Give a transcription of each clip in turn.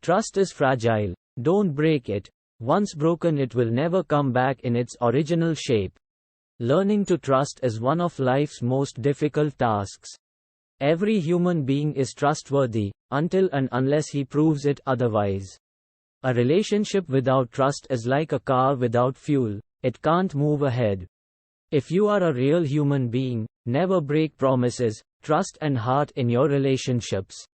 Trust is fragile. Don't break it. Once broken, it will never come back in its original shape. Learning to trust is one of life's most difficult tasks. Every human being is trustworthy, until and unless he proves it otherwise. A relationship without trust is like a car without fuel, it can't move ahead. If you are a real human being, never break promises, trust and heart in your relationships.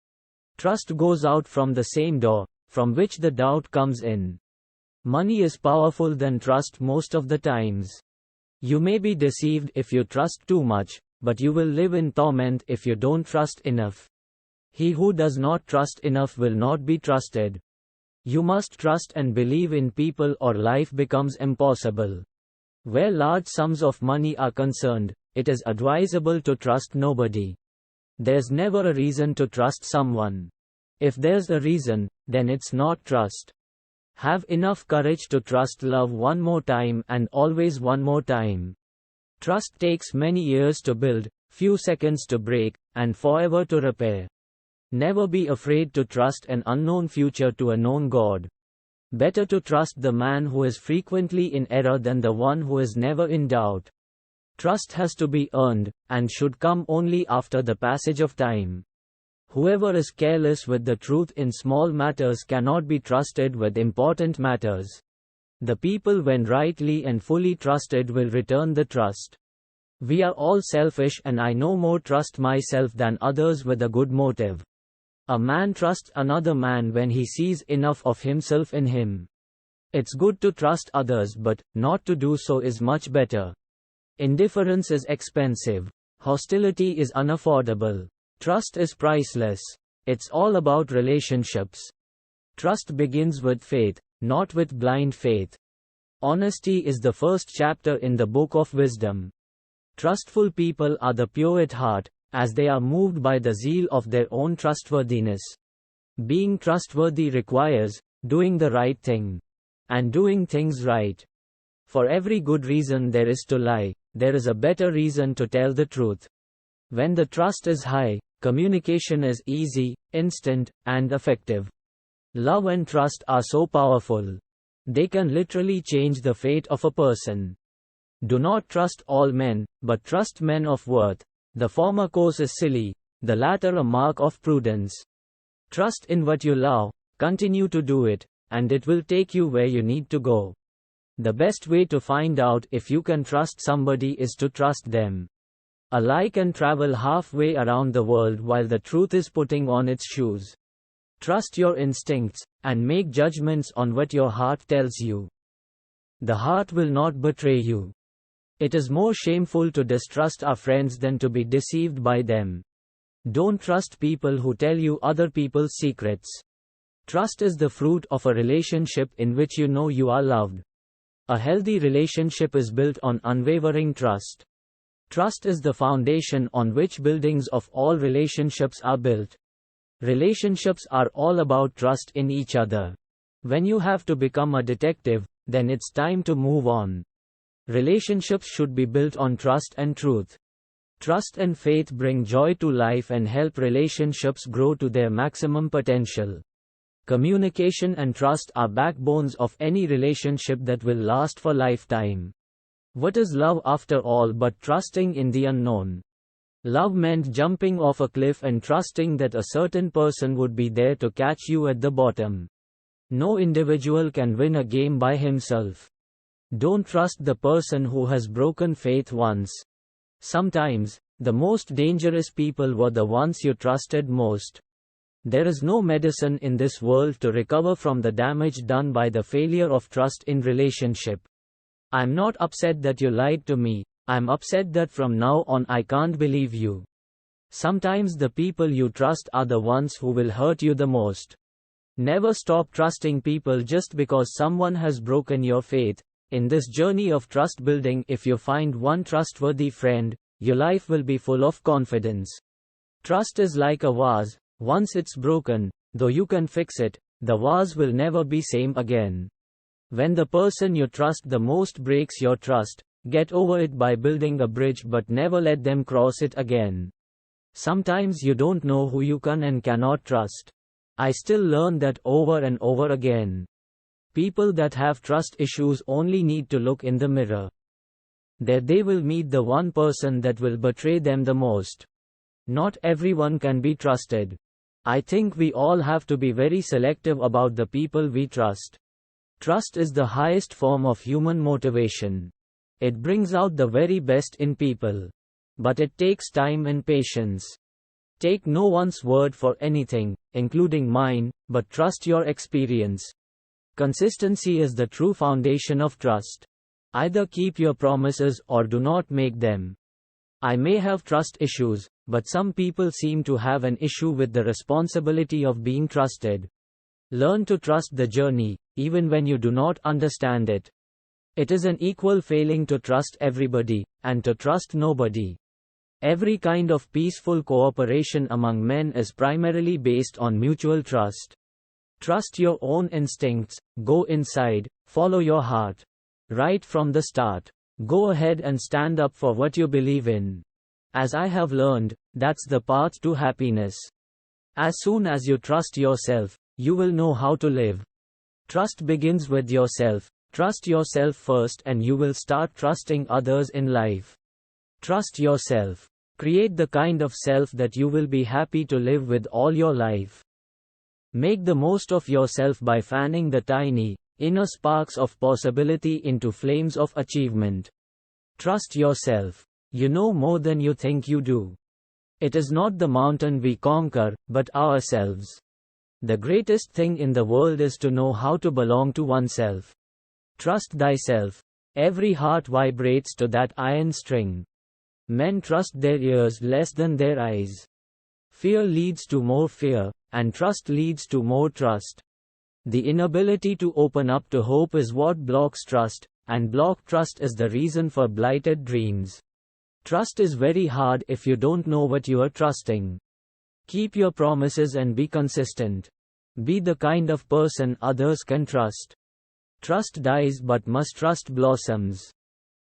Trust goes out from the same door, from which the doubt comes in. Money is powerful than trust most of the times. You may be deceived if you trust too much, but you will live in torment if you don't trust enough. He who does not trust enough will not be trusted. You must trust and believe in people or life becomes impossible. Where large sums of money are concerned, it is advisable to trust nobody. There's never a reason to trust someone. If there's a reason, then it's not trust. Have enough courage to trust love one more time and always one more time. Trust takes many years to build, few seconds to break, and forever to repair. Never be afraid to trust an unknown future to a known God. Better to trust the man who is frequently in error than the one who is never in doubt. Trust has to be earned, and should come only after the passage of time. Whoever is careless with the truth in small matters cannot be trusted with important matters. The people when rightly and fully trusted will return the trust. We are all selfish and I no more trust myself than others with a good motive. A man trusts another man when he sees enough of himself in him. It's good to trust others, but not to do so is much better. Indifference is expensive. Hostility is unaffordable. Trust is priceless. It's all about relationships. Trust begins with faith, not with blind faith. Honesty is the first chapter in the book of wisdom. Trustful people are the pure at heart, as they are moved by the zeal of their own trustworthiness. Being trustworthy requires doing the right thing, and doing things right. For every good reason there is to lie, there is a better reason to tell the truth. When the trust is high, communication is easy, instant, and effective. Love and trust are so powerful. They can literally change the fate of a person. Do not trust all men, but trust men of worth. The former course is silly, the latter a mark of prudence. Trust in what you love, continue to do it, and it will take you where you need to go. The best way to find out if you can trust somebody is to trust them. A lie can travel halfway around the world while the truth is putting on its shoes. Trust your instincts, and make judgments on what your heart tells you. The heart will not betray you. It is more shameful to distrust our friends than to be deceived by them. Don't trust people who tell you other people's secrets. Trust is the fruit of a relationship in which you know you are loved. A healthy relationship is built on unwavering trust. Trust is the foundation on which buildings of all relationships are built. Relationships are all about trust in each other. When you have to become a detective, then it's time to move on. Relationships should be built on trust and truth. Trust and faith bring joy to life and help relationships grow to their maximum potential. Communication and trust are backbones of any relationship that will last for lifetime. What is love after all but trusting in the unknown? Love meant jumping off a cliff and trusting that a certain person would be there to catch you at the bottom. No individual can win a game by himself. Don't trust the person who has broken faith once. Sometimes, the most dangerous people were the ones you trusted most. There is no medicine in this world to recover from the damage done by the failure of trust in relationship. I'm not upset that you lied to me, I'm upset that from now on I can't believe you. Sometimes the people you trust are the ones who will hurt you the most. Never stop trusting people just because someone has broken your faith. In this journey of trust building, if you find one trustworthy friend, your life will be full of confidence. Trust is like a vase. Once it's broken, though you can fix it, the vase will never be same again. When the person you trust the most breaks your trust, get over it by building a bridge but never let them cross it again. Sometimes you don't know who you can and cannot trust. I still learn that over and over again. People that have trust issues only need to look in the mirror. There they will meet the one person that will betray them the most. Not everyone can be trusted. I think we all have to be very selective about the people we trust. Trust is the highest form of human motivation. It brings out the very best in people. But it takes time and patience. Take no one's word for anything, including mine, but trust your experience. Consistency is the true foundation of trust. Either keep your promises or do not make them. I may have trust issues, but some people seem to have an issue with the responsibility of being trusted. Learn to trust the journey, even when you do not understand it. It is an equal failing to trust everybody, and to trust nobody. Every kind of peaceful cooperation among men is primarily based on mutual trust. Trust your own instincts, go inside, follow your heart. Right from the start, go ahead and stand up for what you believe in. As I have learned, that's the path to happiness. As soon as you trust yourself, you will know how to live. Trust begins with yourself. Trust yourself first and you will start trusting others in life. Trust yourself. Create the kind of self that you will be happy to live with all your life. Make the most of yourself by fanning the tiny, inner sparks of possibility into flames of achievement. Trust yourself. You know more than you think you do. It is not the mountain we conquer, but ourselves. The greatest thing in the world is to know how to belong to oneself. Trust thyself. Every heart vibrates to that iron string. Men trust their ears less than their eyes. Fear leads to more fear, and trust leads to more trust. The inability to open up to hope is what blocks trust, and blocked trust is the reason for blighted dreams. Trust is very hard if you don't know what you are trusting. Keep your promises and be consistent. Be the kind of person others can trust. Trust dies but mistrust blossoms.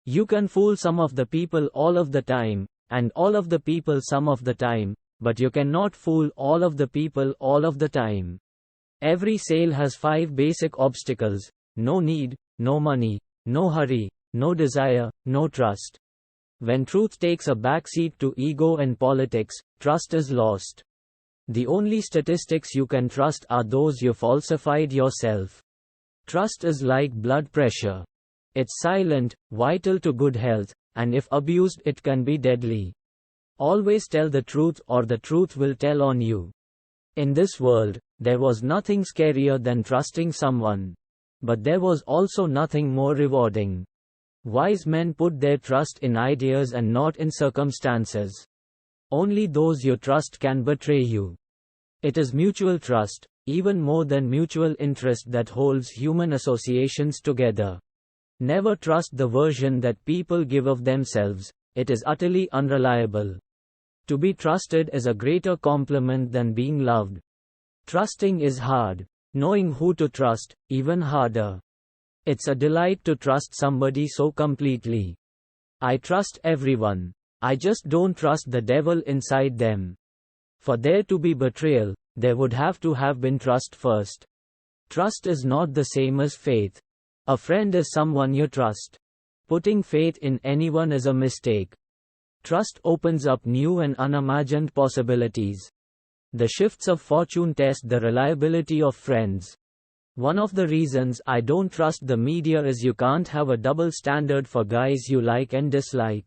You can fool some of the people all of the time, and all of the people some of the time, but you cannot fool all of the people all of the time. Every sale has 5 basic obstacles: no need, no money, no hurry, no desire, no trust. When truth takes a backseat to ego and politics, trust is lost. The only statistics you can trust are those you falsified yourself. Trust is like blood pressure. It's silent, vital to good health, and if abused it can be deadly. Always tell the truth or the truth will tell on you. In this world, there was nothing scarier than trusting someone. But there was also nothing more rewarding. Wise men put their trust in ideas and not in circumstances. Only those you trust can betray you. It is mutual trust, even more than mutual interest, that holds human associations together. Never trust the version that people give of themselves. It is utterly unreliable. To be trusted is a greater compliment than being loved. Trusting is hard. Knowing who to trust, even harder. It's a delight to trust somebody so completely. I trust everyone. I just don't trust the devil inside them. For there to be betrayal, there would have to have been trust first. Trust is not the same as faith. A friend is someone you trust. Putting faith in anyone is a mistake. Trust opens up new and unimagined possibilities. The shifts of fortune test the reliability of friends. One of the reasons I don't trust the media is you can't have a double standard for guys you like and dislike.